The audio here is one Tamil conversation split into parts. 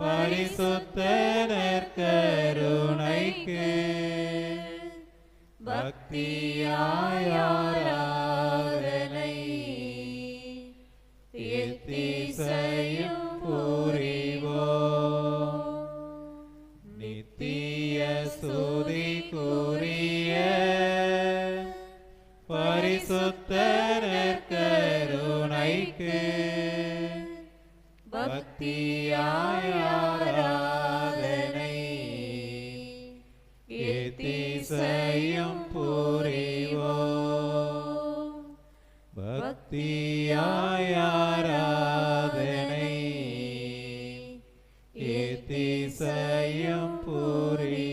பரிசுத்த நற்கருணைக்கு பக்தியாய் ஆராதனை எத்திசையும் புரிவோம். நித்திய ஸ்துதிக்குரிய பரிசுத்த நற்கருணைக்கு பக்தியாய் ஆராதனை எத்திசையும் புரிவோம். பக்தியாய் ஆராதனை எத்திசையும் புரிவோம்.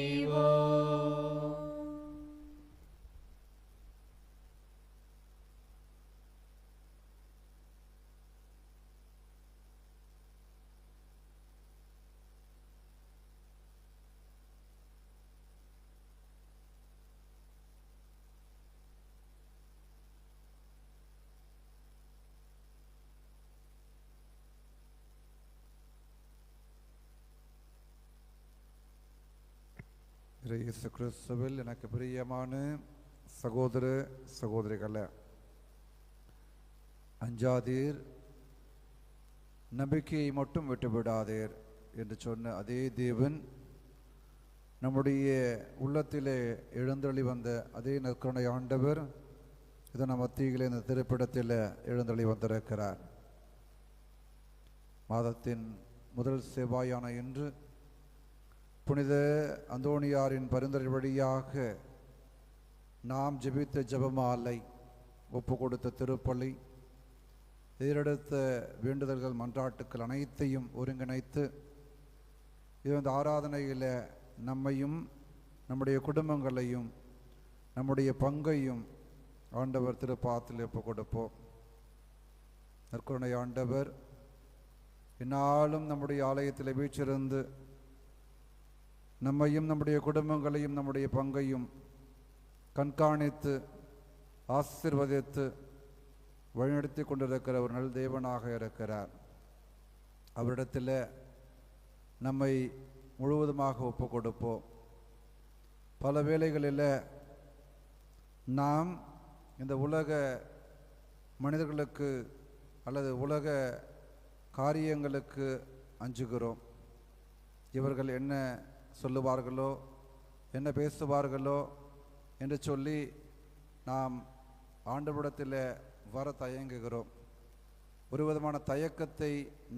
இயேசு கிறிஸ்துவில் எனக்கு பிரியமான சகோதர சகோதரிகளே, அஞ்சாதீர், நம்பிக்கையை மட்டும் விட்டுவிடாதீர் என்று சொன்ன அதே தேவன் நம்முடைய உள்ளத்திலே எழுந்தருளி வந்த அதே நற்கருணை ஆண்டவர் இது நம் மத்தியிலே இந்த திருப்பிடத்தில் எழுந்தருளி வந்திருக்கிறார். மாதத்தின் முதல் செவ்வாயான இன்று புனித அந்தோணியாரின் பரிந்துரை வழியாக நாம் ஜெபித்த ஜெபமாலை, ஒப்பு கொடுத்த திருப்பலி, எதிரெடுத்த வேண்டுதல்கள், மன்றாட்டுக்கள் அனைத்தையும் ஒருங்கிணைத்து இந்த ஆராதனையில் நம்மையும் நம்முடைய குடும்பங்களையும் நம்முடைய பங்கையும் ஆண்டவர் திருப்பாத்தில் ஒப்பு கொடுப்போம். நற்கருணை ஆண்டவர் இந்நாளும் நம்முடைய ஆலயத்தில் வீற்றிருந்து நம்மையும் நம்முடைய குடும்பங்களையும் நம்முடைய பங்கையும் கண்காணித்து ஆசீர்வதித்து வழிநடத்தி கொண்டிருக்கிற ஒரு நல்ல தேவனாக இருக்கிறார். அவரிடத்தில் நம்மை முழுவதுமாக ஒப்பு கொடுப்போம். பல வேளைகளில் நாம் இந்த உலக மனிதர்களுக்கு அல்லது உலக காரியங்களுக்கு அஞ்சுகிறோம். இவர்கள் என்ன சொல்லுவார்களோ, என்ன பேசுவார்களோ என்று சொல்லி நாம் ஆண்டவரிடத்தில் வர தயங்குகிறோம். ஒரு விதமான தயக்கத்தை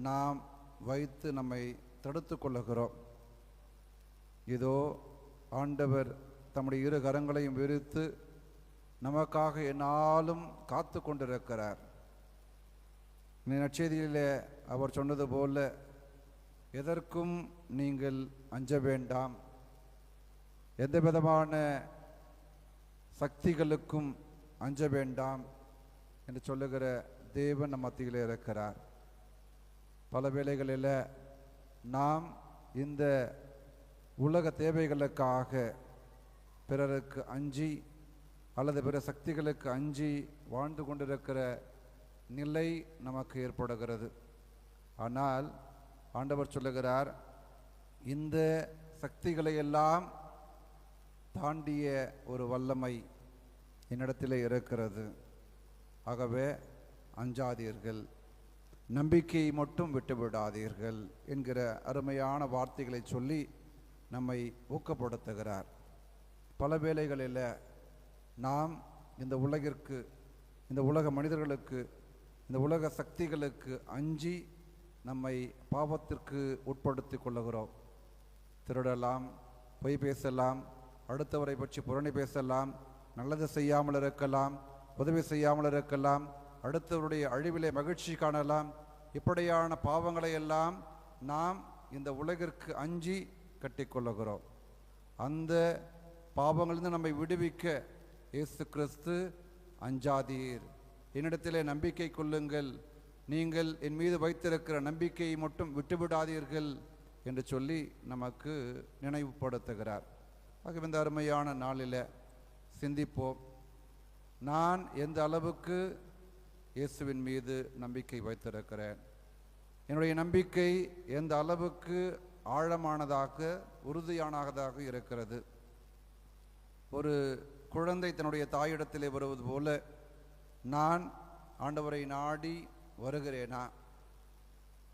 நாம் வைத்து நம்மை தடுத்து கொள்ளுகிறோம். இதோ ஆண்டவர் தம்முடைய இரு கரங்களையும் விரித்து நமக்காக எந்நாளும் காத்து கொண்டிருக்கிறார். நற்செய்தியிலே அவர் சொன்னது போல, எதற்கும் நீங்கள் அஞ்ச வேண்டாம், எந்த விதமான சக்திகளுக்கும் அஞ்ச வேண்டாம் என்று சொல்லுகிற தேவன் நம் மத்தியில் இருக்கிறார். பல வேளைகளில் நாம் இந்த உலக தேவைகளுக்காக பிறருக்கு அஞ்சி அல்லது பிற சக்திகளுக்கு அஞ்சி வாழ்ந்து கொண்டிருக்கிற நிலை நமக்கு ஏற்படுகிறது. ஆனால் ஆண்டவர் சொல்லுகிறார், இந்த சக்திகளை எல்லாம் தாண்டிய ஒரு வல்லமை என்னிடத்தில் இருக்கிறது. ஆகவே அஞ்சாதீர்கள், நம்பிக்கையை மட்டும் விட்டுவிடாதீர்கள் என்கிற அருமையான வார்த்தைகளை சொல்லி நம்மை ஊக்கப்படுத்துகிறார். பல வேளைகளில் நாம் இந்த உலகிற்கு, இந்த உலக மனிதர்களுக்கு, இந்த உலக சக்திகளுக்கு அஞ்சி நம்மை பாவத்திற்கு உட்படுத்தி கொள்ளுகிறோம். திருடலாம், பொய் பேசலாம், அடுத்தவரை பற்றி புரணி பேசலாம், நல்லது செய்யாமல் இருக்கலாம், உதவி செய்யாமல் இருக்கலாம், அடுத்தவருடைய அழிவிலே மகிழ்ச்சி காணலாம். இப்படியான பாவங்களை எல்லாம் நாம் இந்த உலகிற்கு அஞ்சி கட்டிக்கொள்ளுகிறோம். அந்த பாவங்களிலிருந்து நம்மை விடுவிக்க இயேசு கிறிஸ்து, அஞ்சாதீர், என்னிடத்திலே நம்பிக்கை கொள்ளுங்கள், நீங்கள் என் மீது வைத்திருக்கிற நம்பிக்கையை மட்டும் விட்டுவிடாதீர்கள் என்று சொல்லி நமக்கு நினைவுபடுத்துகிறார். ஆகவே இந்த அருமையான நாளில் சிந்திப்போம். நான் எந்த அளவுக்கு இயேசுவின் மீது நம்பிக்கை வைத்திருக்கிறேன், என்னுடைய நம்பிக்கை எந்த அளவுக்கு ஆழமானதாக உறுதியானதாக இருக்கிறது. ஒரு குழந்தை தன்னுடைய தாயிடத்திலே வருவது போல நான் ஆண்டவரை நாடி வருகிறேனா,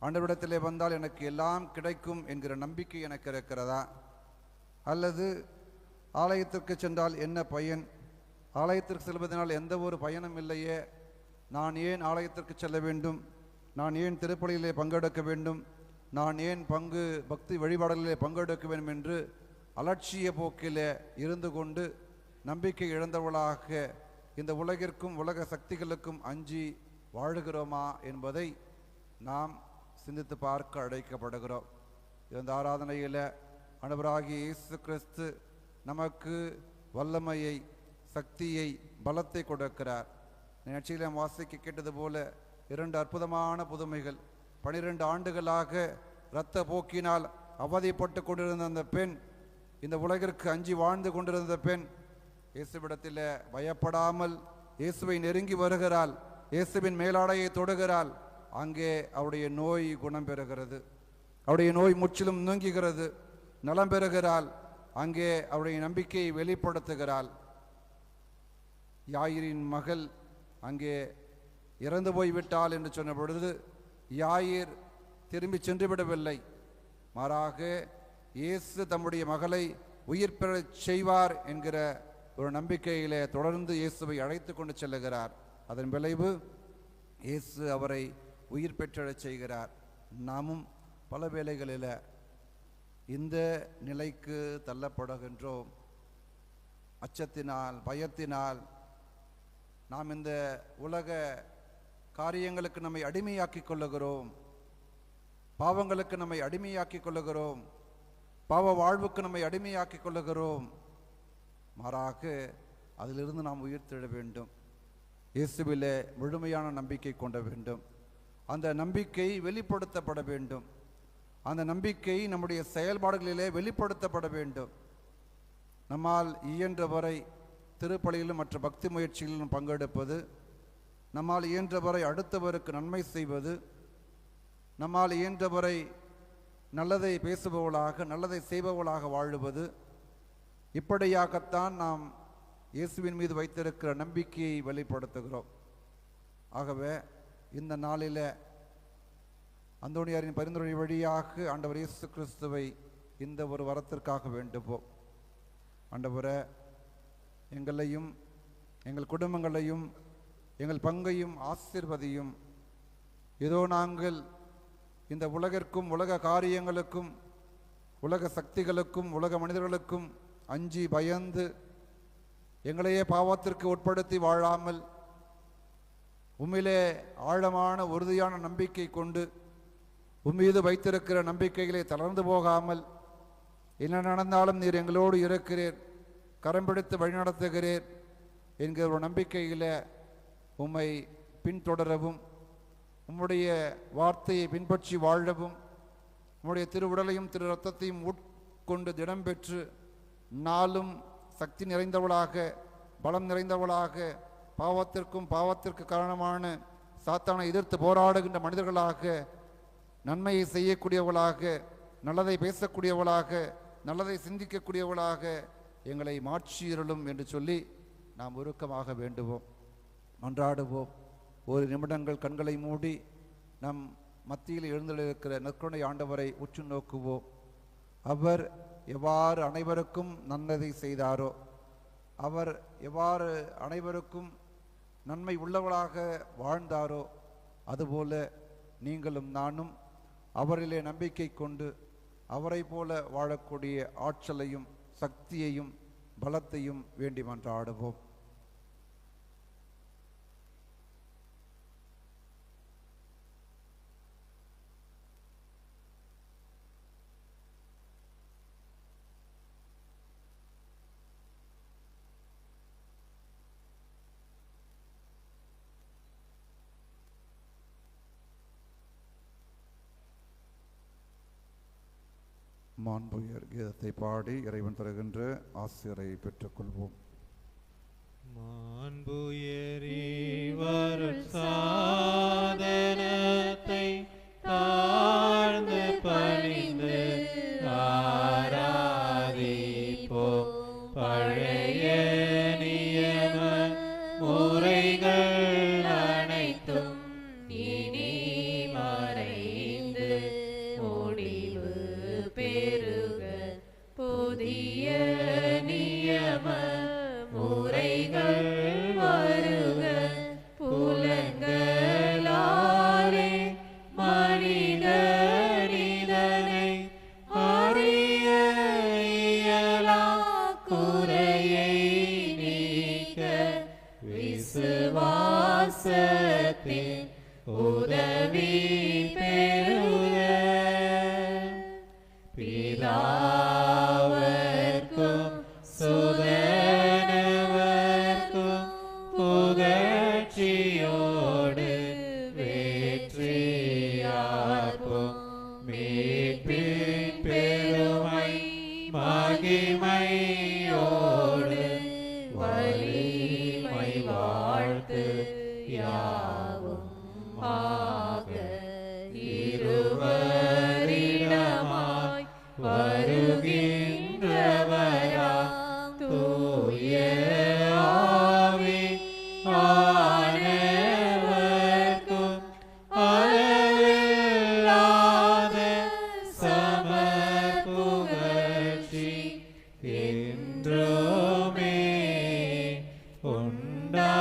ஆண்டவரிடத்திலே வந்தால் எனக்கு எல்லாம் கிடைக்கும் என்கிற நம்பிக்கை எனக்கு இருக்கிறதா, அல்லது ஆலயத்திற்கு சென்றால் என்ன பயன், ஆலயத்திற்கு செல்வதனால் எந்த ஒரு பயனும் இல்லையே, நான் ஏன் ஆலயத்திற்கு செல்ல வேண்டும், நான் ஏன் திருப்பலியிலே பங்கெடுக்க வேண்டும், நான் ஏன் பக்தி வழிபாடுகளிலே பங்கெடுக்க வேண்டும் என்று அலட்சிய போக்கிலே இருந்து கொண்டு நம்பிக்கை இழந்தவளாக இந்த உலகிற்கும் உலக சக்திகளுக்கும் அஞ்சி வாழுகிறோமா என்பதை நாம் சிந்தித்து பார்க்க அழைக்கப்படுகிறோம். இந்த ஆராதனையில் ஆண்டவராகிய இயேசு கிறிஸ்து நமக்கு வல்லமையை, சக்தியை, பலத்தை கொடுக்கிறார். நிகழ்ச்சியில் நாம் வாசிக்க கேட்டது போல 2 அற்புதமான புதுமைகள். 12 ஆண்டுகளாக இரத்த போக்கினால் அவதிப்பட்டு கொண்டிருந்த அந்த பெண், இந்த உலகிற்கு அஞ்சி வாழ்ந்து கொண்டிருந்த பெண், இயேசுவிடத்தில் பயப்படாமல் இயேசுவை நெருங்கி வருகிறாள். இயேசுவின் மேலாடையை தொடுகிறாள். அங்கே அவருடைய நோய் குணம் பெறுகிறது. அவருடைய நோய் முற்றிலும் நீங்குகிறது. நலம் பெறுகிறாள். அங்கே அவருடைய நம்பிக்கையை வெளிப்படுத்துகிறாள். யாயிரின் மகள் அங்கே இறந்து போய்விட்டாள் என்று சொன்ன பொழுது யாயிர் திரும்பி சென்று விடவில்லை. மாறாக இயேசு தம்முடைய மகளை உயிர் பெறச் செய்வார் என்கிற ஒரு நம்பிக்கையிலே தொடர்ந்து இயேசுவை அழைத்து கொண்டு செல்லுகிறார். அதன் விளைவு இயேசு அவரை உயிர் பெற்றெழச் செய்கிறார். நாமும் பல வேளைகளில் இந்த நிலைக்கு தள்ளப்படுகின்றோம். அச்சத்தினால், பயத்தினால் நாம் இந்த உலக காரியங்களுக்கு நம்மை அடிமையாக்கி கொள்ளுகிறோம். பாவங்களுக்கு நம்மை அடிமையாக்கி கொள்ளுகிறோம். பாவ வாழ்வுக்கு நம்மை அடிமையாக்கி கொள்ளுகிறோம். மாறாக அதிலிருந்து நாம் உயிர்த்தெழ வேண்டும். இயேசுவிலே முழுமையான நம்பிக்கை கொண்ட வேண்டும். அந்த நம்பிக்கை வெளிப்படுத்தப்பட வேண்டும். அந்த நம்பிக்கை நம்முடைய செயல்பாடுகளிலே வெளிப்படுத்தப்பட வேண்டும். நம்மால் இயன்றவரை திருப்பலியிலும் மற்ற பக்தி முயற்சிகளிலும் பங்கெடுப்பது, நம்மால் இயன்றவரை அடுத்தவருக்கு நன்மை செய்வது, நம்மால் இயன்றவரை நல்லதை பேசுபவளாக, நல்லதை செய்பவளாக வாழுவது, இப்படியாகத்தான் நாம் இயேசுவின் மீது வைத்திருக்கிற நம்பிக்கையை வெளிப்படுத்துகிறோம். ஆகவே இந்த நாளில் அந்தோனியாரின் பரிந்துரை வழியாக ஆண்டவர் இயேசு கிறிஸ்துவை இந்த ஒரு வரத்திற்காக வேண்டுவோம். ஆண்டவரே, எங்களையும் எங்கள் குடும்பங்களையும் எங்கள் பங்கையும் ஆசீர்வதியும். ஏதோ நாங்கள் இந்த உலகிற்கும் உலக காரியங்களுக்கும் உலக சக்திகளுக்கும் உலக மனிதர்களுக்கும் அஞ்சி பயந்து எங்களையே பாவத்திற்கு உட்படுத்தி வாழாமல் உம்மிலே ஆழமான உறுதியான நம்பிக்கை கொண்டு உம்மீது வைத்திருக்கிற நம்பிக்கைகளை தளர்ந்து போகாமல், என்ன நடந்தாலும் நீர் எங்களோடு இருக்கிறீர், கரம் பிடித்து வழிநடத்துகிறீர் என்கிற ஒரு நம்பிக்கையில் உம்மை பின்தொடரவும், உம்முடைய வார்த்தையை பின்பற்றி வாழவும், உம்முடைய திருவுடலையும் திரு ரத்தத்தையும் உட்கொண்டு திடம் பெற்று நாளும் சக்தி நிறைந்தவளாக, பலம் நிறைந்தவளாக, பாவத்திற்கு காரணமான சாத்தானை எதிர்த்து போராடுகின்ற மனிதர்களாக, நன்மையை செய்யக்கூடியவளாக, நல்லதை பேசக்கூடியவளாக, நல்லதை சிந்திக்கக்கூடியவளாக எங்களை மாற்றியருளும் என்று சொல்லி நாம் உருக்கமாக வேண்டுவோம், மன்றாடுவோம். ஒரு நிமிடங்கள் கண்களை மூடி நம் மத்தியில் எழுந்திருக்கிற நற்கருணை ஆண்டவரை உற்று நோக்குவோம். அவர் எவ்வாறு அனைவருக்கும் நல்லதை செய்தாரோ, அவர் எவ்வாறு அனைவருக்கும் நன்மை உள்ளவளாக வாழ்ந்தாரோ, அதுபோல நீங்களும் நானும் அவரிலே நம்பிக்கை கொண்டு அவரை போல வாழக்கூடிய ஆற்றலையும் சக்தியையும் பலத்தையும் வேண்டி மன்றாடுவோம். மாண்புயர் கீதத்தை பாடி இறைவன் தருகின்ற ஆசிரியரை பெற்றுக்கொள்வோம். மாண்புயரீவர் சாதனத்தை தாழ்ந்து பணிந்து ஆராதிப்போம். பழைய நியம முறைகள் அனைத்தும் இனி மறைந்து முடிவு பெறுக. புதிய நியம முறைகள் வருக. புலன்களாலே மனிதர் இதனை அறிய இயலா. குறையை நீக்க விசுவாசத்தின் உதவி பெறுக. பிதாவர்க்கும் சுதனவர்க்கும் புகழ்ச்சியோடு வெற்றியார்ப்போம். மீட்பின் பெருமை மகிமையோடு வலிமை வாழ்த்து யாவும் ஆக. இருவரிடமாய் வருகின்றவராம் தூய ஆவி ஆனவர்க்கும் அளவில்லாத சம புகழ்ச்சி என்றுமே உண்டாகுக.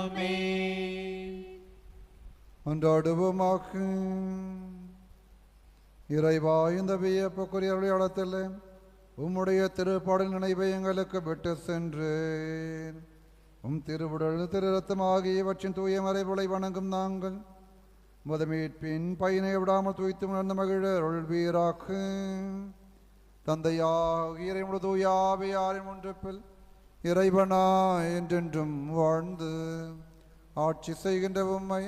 ஆமென். கொண்டாடுவோமாக. இறைவா, இந்த வியப்புக்குரிய அடையாளத்தில் உம்முடைய திருப்பாடல் நினைவை எங்களுக்கு விட்டு சென்றேன். உம் திருவுடல் திரு ரத்தமாகியவற்றின் தூய மறைவுளை வணங்கும் நாங்கள் உமது மீட்பின் பயனை விடாமல் தூய்த்து உணர்ந்த மகிழ அருள்வீராக. தந்தையாகிய இறைவனுடைய தூய ஆவியாரின் ஒன்றிப்பில் இறைவனா என்றென்றும் வாழ்ந்து ஆட்சி செய்கின்ற உம்மை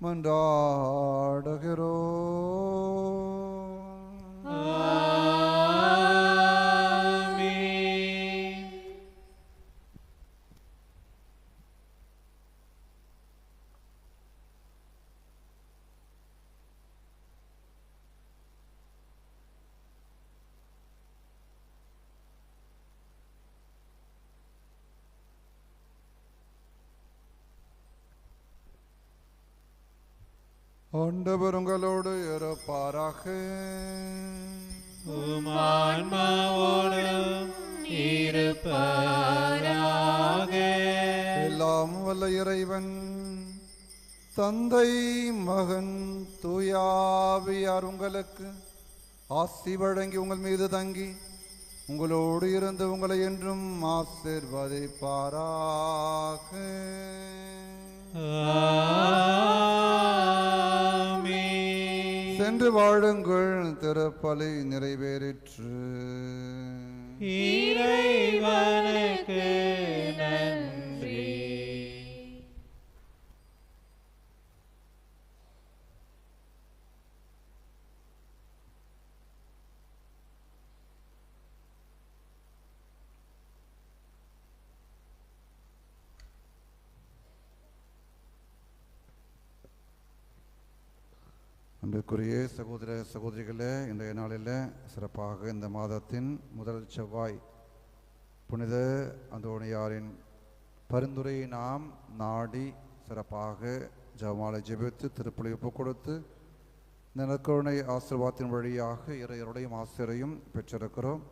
மன்றாடுகிறோம். ஆமென். ஆண்டவர் உங்களோடு இருப்பாராக. உம் ஆன்மாவோடும் இருப்பாராக. எல்லாம் வல்ல இறைவன் தந்தை மகன் தூயாவியார் உங்களுக்கு ஆசி வழங்கி உங்கள் மீது தங்கி உங்களோடு இருந்து உங்களை என்றும் ஆசீர்வதிப்பாராக. ஆமென். சென்று வாழுங்கள், திருப்பலி நிறைவேறிற்று. இறைவனுக்கு நன்றி. அன்பிற்குரிய சகோதர சகோதரிகளே, இன்றைய நாளில் சிறப்பாக இந்த மாதத்தின் முதல் செவ்வாய் புனித அந்தோணியாரின் பரிந்துரையை நாம் நாடி சிறப்பாக ஜெபமாலை ஜெபித்து திருப்பலி ஒப்புக் கொடுத்து இந்த நற்கருணை ஆசீர்வாதத்தின் வழியாக இறையருடைய ஆசிரியரையும் பெற்றிருக்கிறோம்.